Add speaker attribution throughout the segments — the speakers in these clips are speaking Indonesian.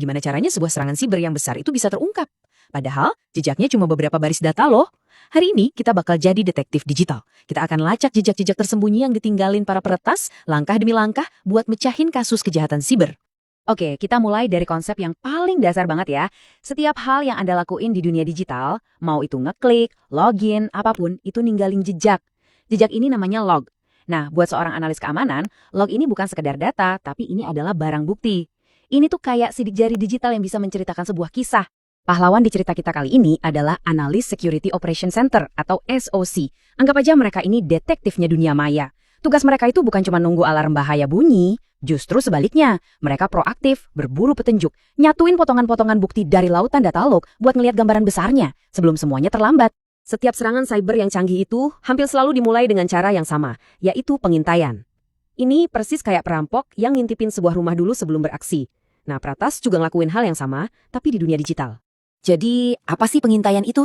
Speaker 1: Gimana caranya sebuah serangan siber yang besar itu bisa terungkap? Padahal jejaknya cuma beberapa baris data loh. Hari ini kita bakal jadi detektif digital. Kita akan lacak jejak-jejak tersembunyi yang ditinggalin para peretas, langkah demi langkah buat mecahin kasus kejahatan siber. Oke, kita mulai dari konsep yang paling dasar banget ya. Setiap hal yang Anda lakuin di dunia digital, mau itu ngeklik, login, apapun, itu ninggalin jejak. Jejak ini namanya log. Nah, buat seorang analis keamanan, log ini bukan sekedar data, tapi ini adalah barang bukti. Ini tuh kayak sidik jari digital yang bisa menceritakan sebuah kisah. Pahlawan di cerita kita kali ini adalah Analyst Security Operation Center atau SOC. Anggap aja mereka ini detektifnya dunia maya. Tugas mereka itu bukan cuma nunggu alarm bahaya bunyi, justru sebaliknya. Mereka proaktif, berburu petunjuk, nyatuin potongan-potongan bukti dari lautan data log buat ngelihat gambaran besarnya sebelum semuanya terlambat. Setiap serangan cyber yang canggih itu hampir selalu dimulai dengan cara yang sama, yaitu pengintaian. Ini persis kayak perampok yang ngintipin sebuah rumah dulu sebelum beraksi. Nah, peretas juga ngelakuin hal yang sama, tapi di dunia digital. Jadi, apa sih pengintaian itu?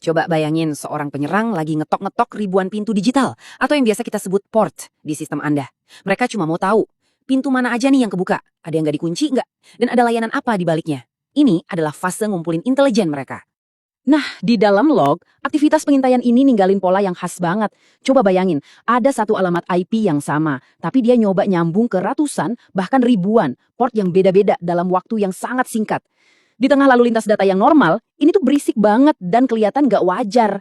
Speaker 1: Coba bayangin seorang penyerang lagi ngetok-ngetok ribuan pintu digital, atau yang biasa kita sebut port di sistem Anda. Mereka cuma mau tahu, pintu mana aja nih yang kebuka, ada yang nggak dikunci nggak, dan ada layanan apa di baliknya. Ini adalah fase ngumpulin intelijen mereka. Nah, di dalam log, aktivitas pengintaian ini ninggalin pola yang khas banget. Coba bayangin, ada satu alamat IP yang sama, tapi dia nyoba nyambung ke ratusan, bahkan ribuan, port yang beda-beda dalam waktu yang sangat singkat. Di tengah lalu lintas data yang normal, ini tuh berisik banget dan kelihatan gak wajar.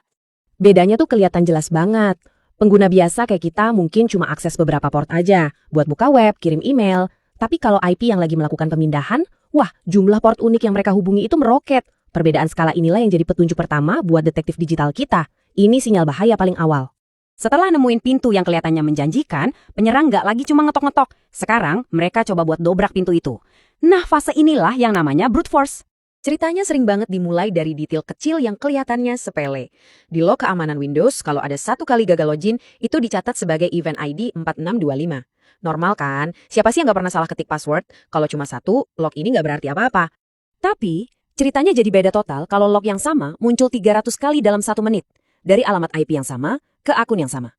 Speaker 1: Bedanya tuh kelihatan jelas banget. Pengguna biasa kayak kita mungkin cuma akses beberapa port aja, buat buka web, kirim email. Tapi kalau IP yang lagi melakukan pemindahan, wah, jumlah port unik yang mereka hubungi itu meroket. Perbedaan skala inilah yang jadi petunjuk pertama buat detektif digital kita. Ini sinyal bahaya paling awal. Setelah nemuin pintu yang kelihatannya menjanjikan, penyerang nggak lagi cuma ngetok-ngetok. Sekarang, mereka coba buat dobrak pintu itu. Nah, fase inilah yang namanya brute force. Ceritanya sering banget dimulai dari detail kecil yang kelihatannya sepele. Di log keamanan Windows, kalau ada satu kali gagal login, itu dicatat sebagai event ID 4625. Normal kan? Siapa sih yang nggak pernah salah ketik password? Kalau cuma satu, log ini nggak berarti apa-apa. Tapi, ceritanya jadi beda total kalau log yang sama muncul 300 kali dalam 1 menit. Dari alamat IP yang sama ke akun yang sama.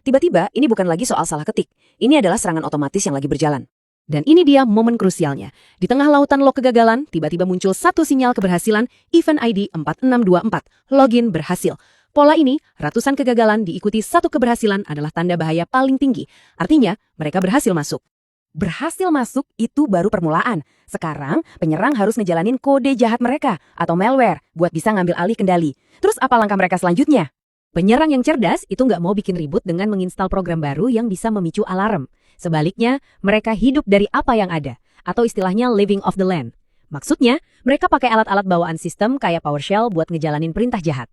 Speaker 1: Tiba-tiba, ini bukan lagi soal salah ketik. Ini adalah serangan otomatis yang lagi berjalan. Dan ini dia momen krusialnya. Di tengah lautan log kegagalan, tiba-tiba muncul satu sinyal keberhasilan, event ID 4624, login berhasil. Pola ini, ratusan kegagalan diikuti satu keberhasilan adalah tanda bahaya paling tinggi. Artinya, mereka berhasil masuk. Berhasil masuk itu baru permulaan. Sekarang, penyerang harus ngejalanin kode jahat mereka atau malware buat bisa ngambil alih kendali. Terus apa langkah mereka selanjutnya? Penyerang yang cerdas itu nggak mau bikin ribut dengan menginstal program baru yang bisa memicu alarm. Sebaliknya, mereka hidup dari apa yang ada, atau istilahnya living off the land. Maksudnya, mereka pakai alat-alat bawaan sistem kayak PowerShell buat ngejalanin perintah jahat.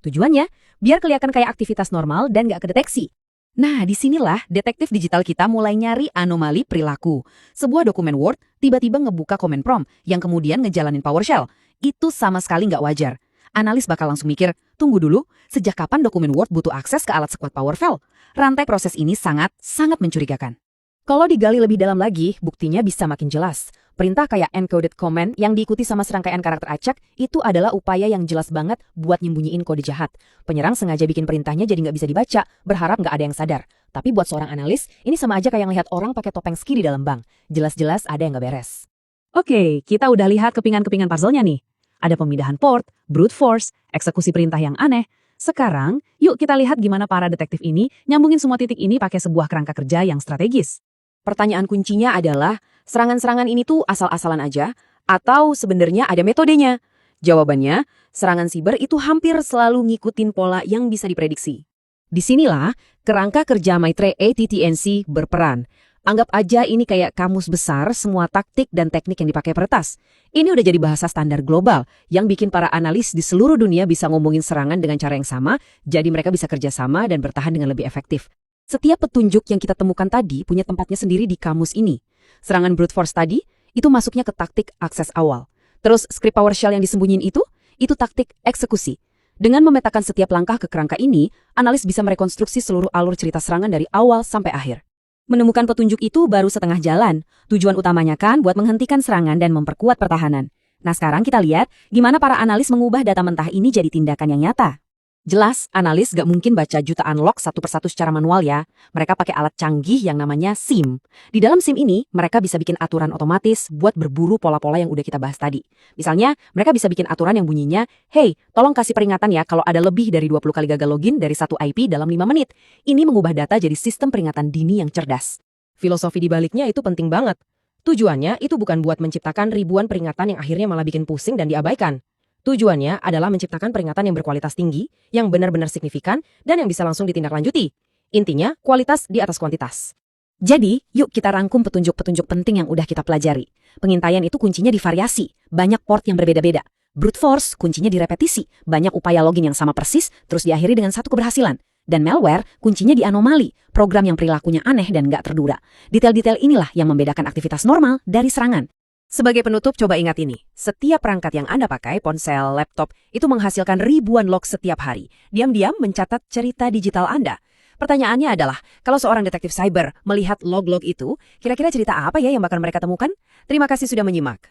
Speaker 1: Tujuannya, biar kelihatan kayak aktivitas normal dan nggak kedeteksi. Nah, disinilah detektif digital kita mulai nyari anomali perilaku. Sebuah dokumen Word tiba-tiba ngebuka komen prompt yang kemudian ngejalanin PowerShell. Itu sama sekali nggak wajar. Analis bakal langsung mikir, tunggu dulu, sejak kapan dokumen Word butuh akses ke alat sekuat PowerShell? Rantai proses ini sangat mencurigakan. Kalau digali lebih dalam lagi, buktinya bisa makin jelas. Perintah kayak encoded command yang diikuti sama serangkaian karakter acak itu adalah upaya yang jelas banget buat nyembunyiin kode jahat. Penyerang sengaja bikin perintahnya jadi nggak bisa dibaca, berharap nggak ada yang sadar. Tapi buat seorang analis, ini sama aja kayak ngelihat orang pakai topeng ski di dalam bank. Jelas-jelas ada yang nggak beres. Oke, kita udah lihat kepingan-kepingan puzzle-nya nih. Ada pemindahan port, brute force, eksekusi perintah yang aneh. Sekarang, yuk kita lihat gimana para detektif ini nyambungin semua titik ini pakai sebuah kerangka kerja yang strategis. Pertanyaan kuncinya adalah, serangan-serangan ini tuh asal-asalan aja, atau sebenarnya ada metodenya? Jawabannya, serangan siber itu hampir selalu ngikutin pola yang bisa diprediksi. Disinilah, kerangka kerja Maitre ATTNC berperan. Anggap aja ini kayak kamus besar semua taktik dan teknik yang dipakai peretas. Ini udah jadi bahasa standar global, yang bikin para analis di seluruh dunia bisa ngomongin serangan dengan cara yang sama, jadi mereka bisa kerjasama dan bertahan dengan lebih efektif. Setiap petunjuk yang kita temukan tadi punya tempatnya sendiri di kamus ini. Serangan brute force tadi, itu masuknya ke taktik akses awal. Terus script PowerShell yang disembunyiin itu taktik eksekusi. Dengan memetakan setiap langkah ke kerangka ini, analis bisa merekonstruksi seluruh alur cerita serangan dari awal sampai akhir. Menemukan petunjuk itu baru setengah jalan. Tujuan utamanya kan buat menghentikan serangan dan memperkuat pertahanan. Nah sekarang kita lihat gimana para analis mengubah data mentah ini jadi tindakan yang nyata. Jelas, analis gak mungkin baca jutaan log satu persatu secara manual ya. Mereka pakai alat canggih yang namanya SIM. Di dalam SIM ini, mereka bisa bikin aturan otomatis buat berburu pola-pola yang udah kita bahas tadi. Misalnya, mereka bisa bikin aturan yang bunyinya, "Hey, tolong kasih peringatan ya kalau ada lebih dari 20 kali gagal login dari satu IP dalam 5 menit." Ini mengubah data jadi sistem peringatan dini yang cerdas.
Speaker 2: Filosofi di baliknya itu penting banget. Tujuannya itu bukan buat menciptakan ribuan peringatan yang akhirnya malah bikin pusing dan diabaikan. Tujuannya adalah menciptakan peringatan yang berkualitas tinggi, yang benar-benar signifikan, dan yang bisa langsung ditindaklanjuti. Intinya, kualitas di atas kuantitas.
Speaker 1: Jadi, yuk kita rangkum petunjuk-petunjuk penting yang udah kita pelajari. Pengintaian itu kuncinya di variasi, banyak port yang berbeda-beda. Brute force kuncinya di repetisi, banyak upaya login yang sama persis, terus diakhiri dengan satu keberhasilan. Dan malware kuncinya di anomali, program yang perilakunya aneh dan nggak terduga. Detail-detail inilah yang membedakan aktivitas normal dari serangan. Sebagai penutup, coba ingat ini. Setiap perangkat yang Anda pakai, ponsel, laptop, itu menghasilkan ribuan log setiap hari. Diam-diam mencatat cerita digital Anda. Pertanyaannya adalah, kalau seorang detektif cyber melihat log-log itu, kira-kira cerita apa ya yang bakal mereka temukan? Terima kasih sudah menyimak.